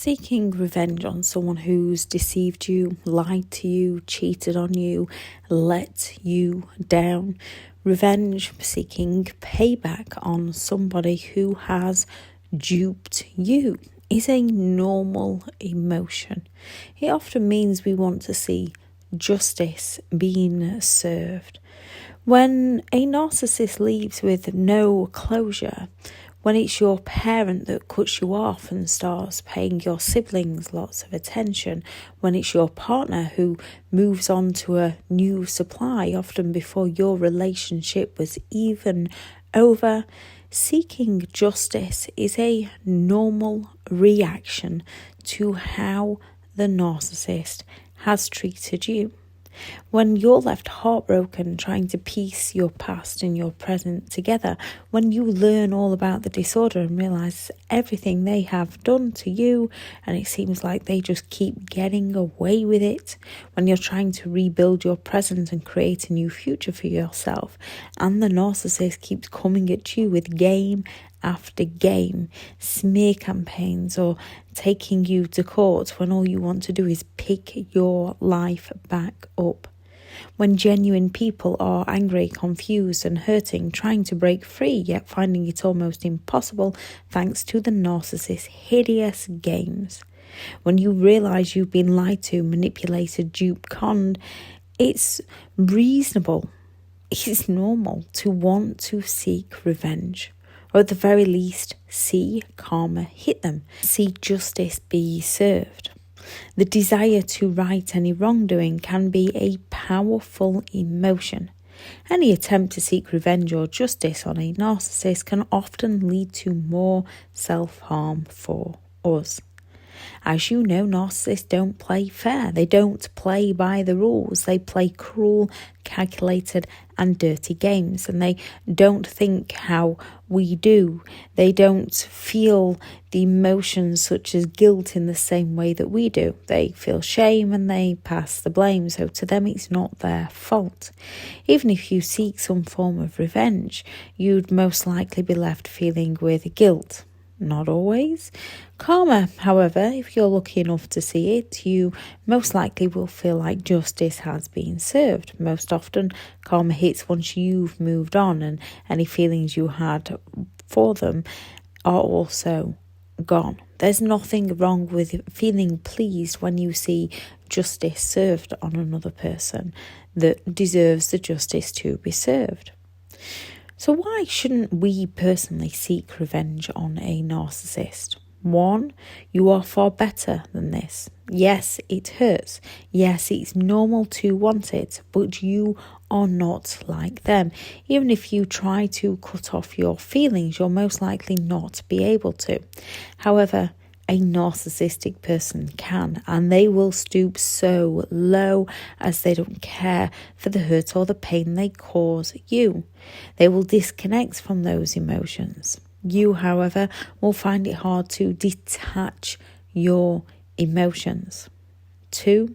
Seeking revenge on someone who's deceived you, lied to you, cheated on you, let you down. Revenge, seeking payback on somebody who has duped you is a normal emotion. It often means we want to see justice being served. When a narcissist leaves with no closure, when it's your parent that cuts you off and starts paying your siblings lots of attention, when it's your partner who moves on to a new supply, often before your relationship was even over, seeking justice is a normal reaction to how the narcissist has treated you. When you're left heartbroken trying to piece your past and your present together, when you learn all about the disorder and realise everything they have done to you and it seems like they just keep getting away with it, when you're trying to rebuild your present and create a new future for yourself and the narcissist keeps coming at you with game after game, smear campaigns or taking you to court when all you want to do is pick your life back up. When genuine people are angry, confused and hurting, trying to break free yet finding it almost impossible thanks to the narcissist's hideous games. When you realise you've been lied to, manipulated, duped, conned, it's reasonable, it's normal to want to seek revenge. Or at the very least, see karma hit them, see justice be served. The desire to right any wrongdoing can be a powerful emotion. Any attempt to seek revenge or justice on a narcissist can often lead to more self-harm for us. As you know, narcissists don't play fair. They don't play by the rules. They play cruel, calculated and dirty games. And they don't think how we do. They don't feel the emotions such as guilt in the same way that we do. They feel shame and they pass the blame. So to them, it's not their fault. Even if you seek some form of revenge, you'd most likely be left feeling with guilt. Not always. Karma, however, if you're lucky enough to see it, you most likely will feel like justice has been served. Most often, karma hits once you've moved on and any feelings you had for them are also gone. There's nothing wrong with feeling pleased when you see justice served on another person that deserves the justice to be served. So why shouldn't we personally seek revenge on a narcissist? 1, you are far better than this. Yes, it hurts. Yes, it's normal to want it, but you are not like them. Even if you try to cut off your feelings, you'll most likely not be able to. However, a narcissistic person can, and they will stoop so low as they don't care for the hurt or the pain they cause you. They will disconnect from those emotions. You, however, will find it hard to detach your emotions. 2,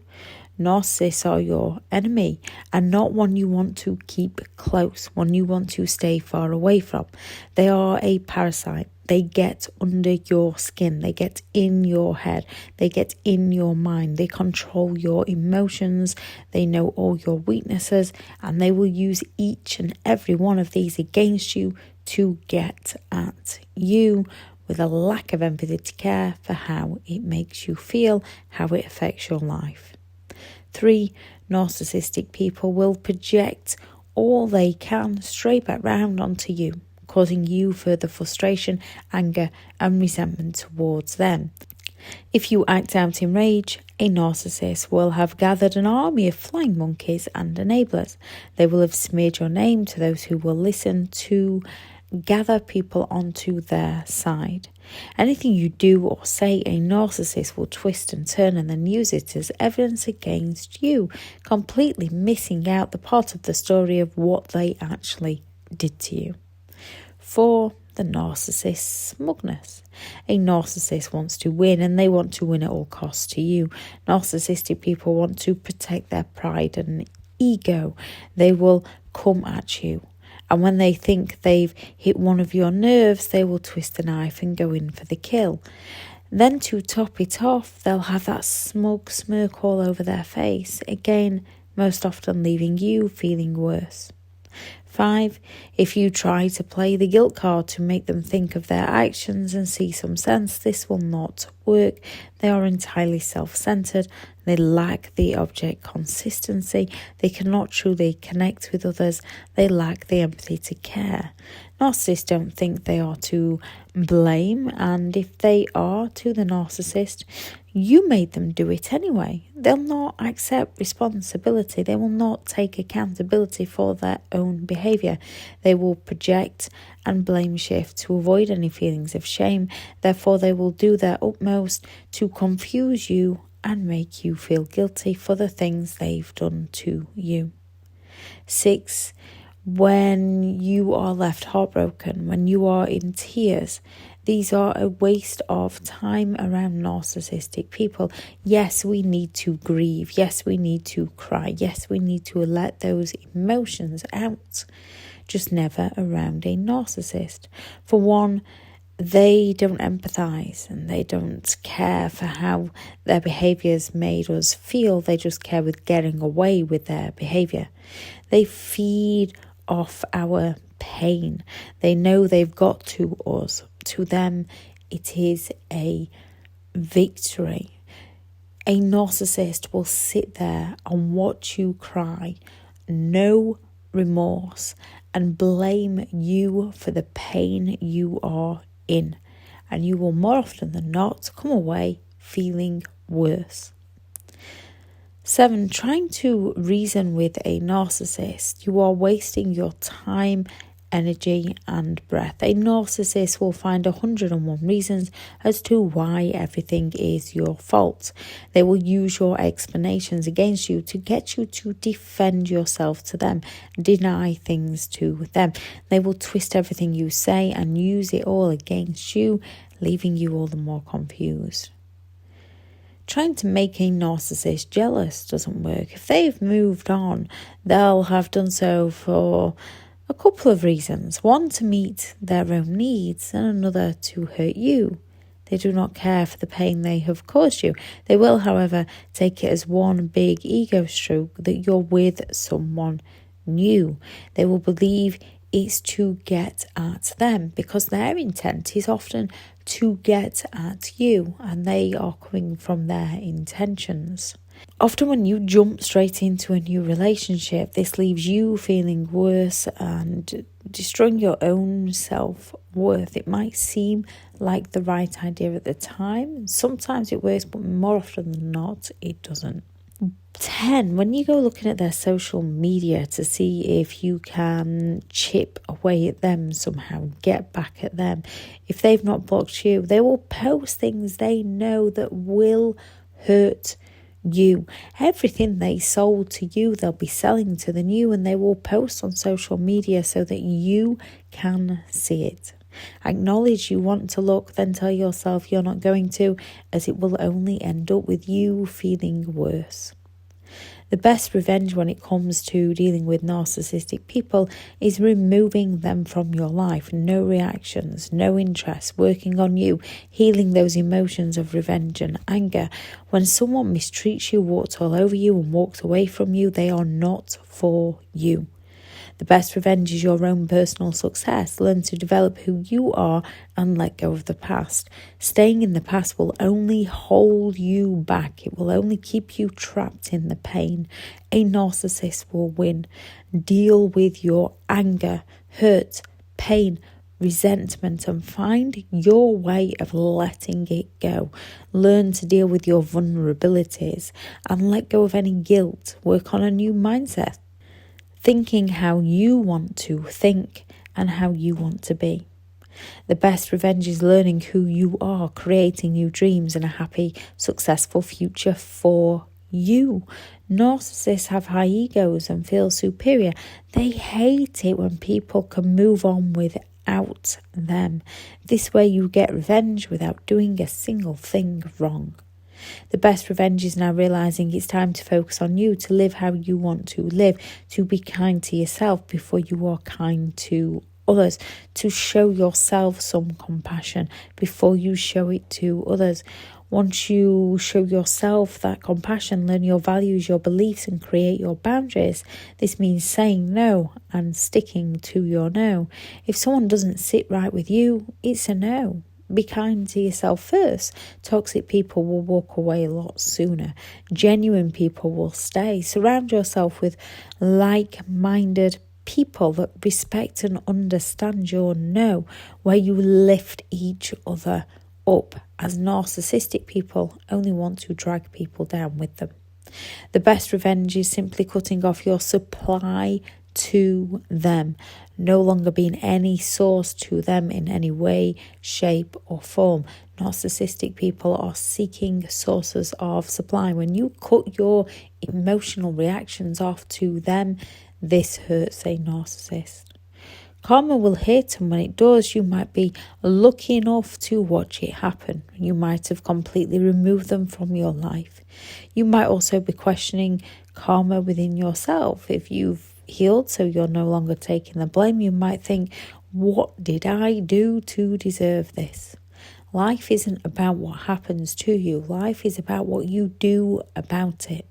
narcissists are your enemy and not one you want to keep close, one you want to stay far away from. They are a parasite. They get under your skin, they get in your head, they get in your mind, they control your emotions, they know all your weaknesses, and they will use each and every one of these against you to get at you with a lack of empathy to care for how it makes you feel, how it affects your life. 3, narcissistic people will project all they can straight back round onto you, causing you further frustration, anger and resentment towards them. If you act out in rage, a narcissist will have gathered an army of flying monkeys and enablers. They will have smeared your name to those who will listen to gather people onto their side. Anything you do or say, a narcissist will twist and turn and then use it as evidence against you, completely missing out the part of the story of what they actually did to you. 4, the narcissist's smugness. A narcissist wants to win and they want to win at all costs to you. Narcissistic people want to protect their pride and ego. They will come at you. And when they think they've hit one of your nerves, they will twist the knife and go in for the kill. Then to top it off, they'll have that smug smirk all over their face, again, most often leaving you feeling worse. 5. If you try to play the guilt card to make them think of their actions and see some sense, this will not work. They are entirely self-centered. They lack the object consistency. They cannot truly connect with others. They lack the empathy to care. Narcissists don't think they are to blame, and if they are to the narcissist, you made them do it anyway. They'll not accept responsibility. They will not take accountability for their own behaviour. They will project and blame shift to avoid any feelings of shame. Therefore, they will do their utmost to confuse you and make you feel guilty for the things they've done to you. 6. When you are left heartbroken, when you are in tears, these are a waste of time around narcissistic people. Yes, we need to grieve. Yes, we need to cry. Yes, we need to let those emotions out. Just never around a narcissist. For one, they don't empathise and they don't care for how their behaviours made us feel. They just care with getting away with their behaviour. They feed off our pain. They know they've got to us. To them, it is a victory. A narcissist will sit there and watch you cry, no remorse, and blame you for the pain you are in. And you will more often than not come away feeling worse. 7. Trying to reason with a narcissist. You are wasting your time, energy and breath. A narcissist will find 101 reasons as to why everything is your fault. They will use your explanations against you to get you to defend yourself to them, deny things to them. They will twist everything you say and use it all against you, leaving you all the more confused. Trying to make a narcissist jealous doesn't work. If they've moved on, they'll have done so for a couple of reasons. One, to meet their own needs, and another, to hurt you. They do not care for the pain they have caused you. They will, however, take it as one big ego stroke that you're with someone new. They will believe it's to get at them because their intent is often to get at you, and they are coming from their intentions. Often when you jump straight into a new relationship, this leaves you feeling worse and destroying your own self-worth. It might seem like the right idea at the time. Sometimes it works, but more often than not, it doesn't. 10. When you go looking at their social media to see if you can chip away at them somehow, get back at them, if they've not blocked you, they will post things they know that will hurt you. Everything they sold to you, they'll be selling to the new, and they will post on social media so that you can see it. Acknowledge you want to look, then tell yourself you're not going to, as it will only end up with you feeling worse. The best revenge when it comes to dealing with narcissistic people is removing them from your life. No reactions, no interest, working on you, healing those emotions of revenge and anger. When someone mistreats you, walks all over you and walks away from you, they are not for you. The best revenge is your own personal success. Learn to develop who you are and let go of the past. Staying in the past will only hold you back. It will only keep you trapped in the pain. A narcissist will win. Deal with your anger, hurt, pain, resentment, and find your way of letting it go. Learn to deal with your vulnerabilities and let go of any guilt. Work on a new mindset. Thinking how you want to think and how you want to be. The best revenge is learning who you are, creating new dreams and a happy, successful future for you. Narcissists have high egos and feel superior. They hate it when people can move on without them. This way you get revenge without doing a single thing wrong. The best revenge is now realising it's time to focus on you, to live how you want to live, to be kind to yourself before you are kind to others, to show yourself some compassion before you show it to others. Once you show yourself that compassion, learn your values, your beliefs, and create your boundaries, this means saying no and sticking to your no. If someone doesn't sit right with you, it's a no. Be kind to yourself first. Toxic people will walk away a lot sooner. Genuine people will stay. Surround yourself with like-minded people that respect and understand your no, where you lift each other up, as narcissistic people only want to drag people down with them. The best revenge is simply cutting off your supply to them, no longer being any source to them in any way, shape or form. Narcissistic people are seeking sources of supply. When you cut your emotional reactions off to them, this hurts a narcissist. Karma will hit, and when it does, you might be lucky enough to watch it happen. You might have completely removed them from your life. You might also be questioning karma within yourself. If you've healed, so you're no longer taking the blame, you might think, what did I do to deserve this? Life isn't about what happens to you. Life is about what you do about it.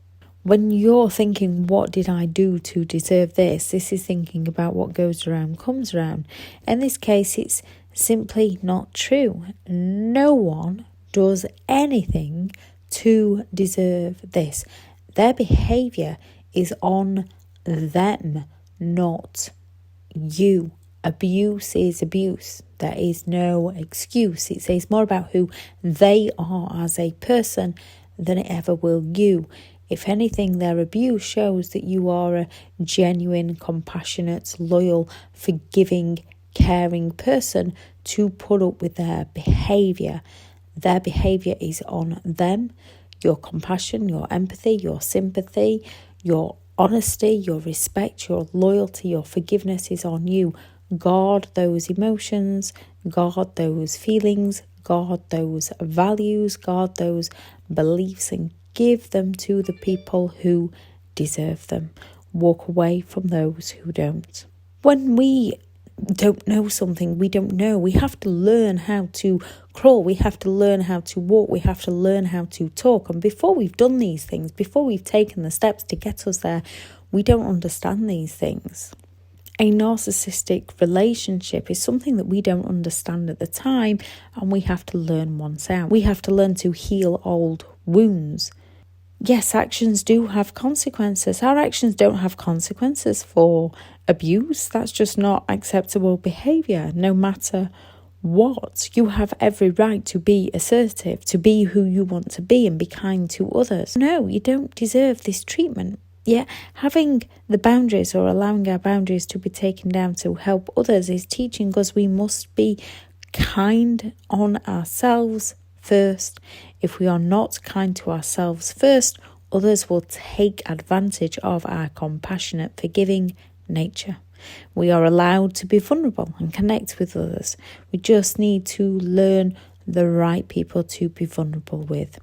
When you're thinking, what did I do to deserve this? This is thinking about what goes around comes around. In this case, it's simply not true. No one does anything to deserve this. Their behaviour is on them, not you. Abuse is abuse. There is no excuse. It says more about who they are as a person than it ever will you. If anything, their abuse shows that you are a genuine, compassionate, loyal, forgiving, caring person to put up with their behaviour. Their behaviour is on them. Your compassion, your empathy, your sympathy, your honesty, your respect, your loyalty, your forgiveness is on you. Guard those emotions, guard those feelings, guard those values, guard those beliefs, and give them to the people who deserve them. Walk away from those who don't. When we don't know something, we don't know. We have to learn how to crawl. We have to learn how to walk. We have to learn how to talk. And before we've done these things, before we've taken the steps to get us there, we don't understand these things. A narcissistic relationship is something that we don't understand at the time, and we have to learn once out. We have to learn to heal old wounds. Yes, actions do have consequences. Our actions don't have consequences for abuse. That's just not acceptable behaviour, no matter what. You have every right to be assertive, to be who you want to be and be kind to others. No, you don't deserve this treatment. Yeah, having the boundaries or allowing our boundaries to be taken down to help others is teaching us we must be kind on ourselves first. If we are not kind to ourselves first, others will take advantage of our compassionate, forgiving nature. We are allowed to be vulnerable and connect with others. We just need to learn the right people to be vulnerable with.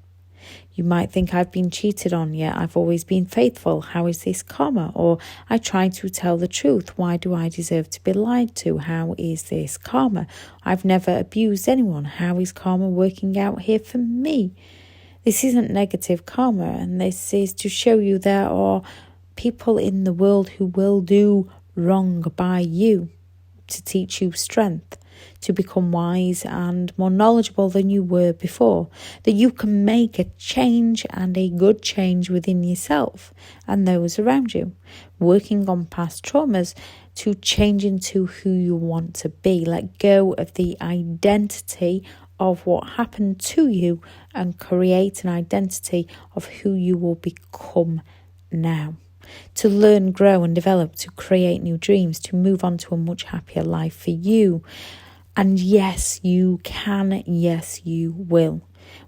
You might think, I've been cheated on, yet I've always been faithful. How is this karma? Or I try to tell the truth. Why do I deserve to be lied to? How is this karma? I've never abused anyone. How is karma working out here for me? This isn't negative karma, and this is to show you there are people in the world who will do wrong by you, to teach you strength, to become wise and more knowledgeable than you were before, that you can make a change and a good change within yourself and those around you, working on past traumas to change into who you want to be. Let go of the identity of what happened to you and create an identity of who you will become now. To learn, grow and develop, to create new dreams, to move on to a much happier life for you. And yes, you can. Yes, you will.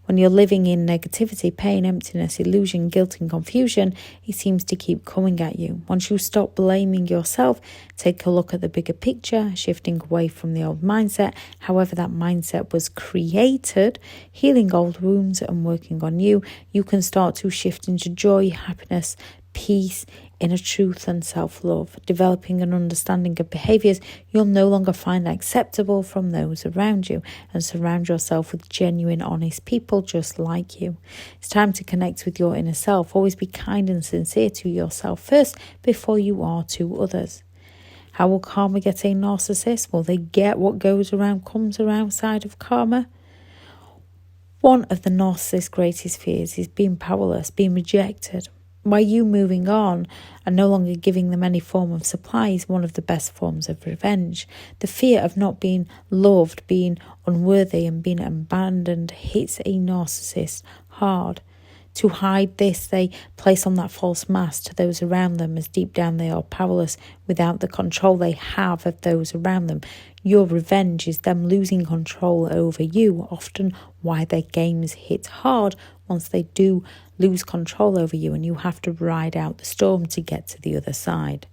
When you're living in negativity, pain, emptiness, illusion, guilt and confusion, it seems to keep coming at you. Once you stop blaming yourself, take a look at the bigger picture, shifting away from the old mindset, however that mindset was created, healing old wounds and working on you, you can start to shift into joy, happiness, peace, inner truth and self-love, developing an understanding of behaviours you'll no longer find acceptable from those around you, and surround yourself with genuine, honest people just like you. It's time to connect with your inner self. Always be kind and sincere to yourself first before you are to others. How will karma get a narcissist? Will they get what goes around comes around side of karma? One of the narcissist's greatest fears is being powerless, being rejected. By you moving on and no longer giving them any form of supply is one of the best forms of revenge. The fear of not being loved, being unworthy and being abandoned hits a narcissist hard. To hide this, they place on that false mask to those around them, as deep down they are powerless without the control they have of those around them. Your revenge is them losing control over you, often why their games hit hard once they do lose control over you, and you have to ride out the storm to get to the other side.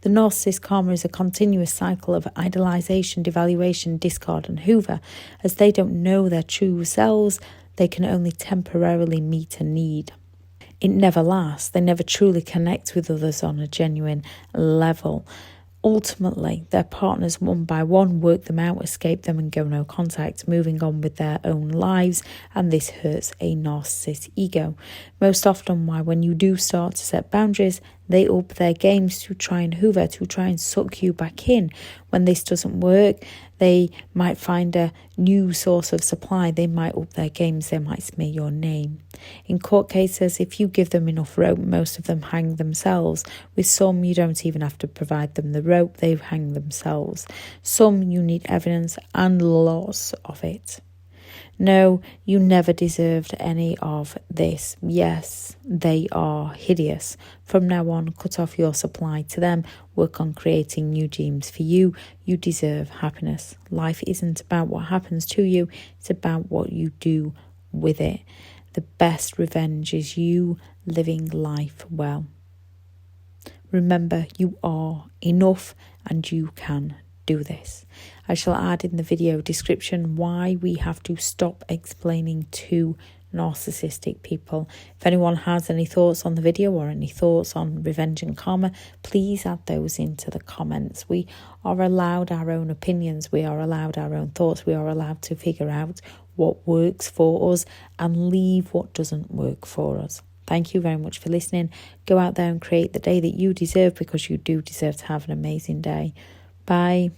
The narcissist karma is a continuous cycle of idolization, devaluation, discard and hoover. As they don't know their true selves, they can only temporarily meet a need. It never lasts. They never truly connect with others on a genuine level. Ultimately, their partners one by one work them out, escape them and go no contact, moving on with their own lives, and this hurts a narcissist's ego. Most often why when you do start to set boundaries, they up their games to try and hoover, to try and suck you back in. When this doesn't work, they might find a new source of supply. They might up their games. They might smear your name. In court cases, if you give them enough rope, most of them hang themselves. With some, you don't even have to provide them the rope. They hang themselves. Some, you need evidence and lots of it. No, you never deserved any of this. Yes, they are hideous. From now on, cut off your supply to them. Work on creating new dreams for you. You deserve happiness. Life isn't about what happens to you. It's about what you do with it. The best revenge is you living life well. Remember, you are enough and you can do this. I shall add in the video description why we have to stop explaining to narcissistic people. If anyone has any thoughts on the video or any thoughts on revenge and karma, please add those into the comments. We are allowed our own opinions. We are allowed our own thoughts. We are allowed to figure out what works for us and leave what doesn't work for us. Thank you very much for listening. Go out there and create the day that you deserve, because you do deserve to have an amazing day. Bye.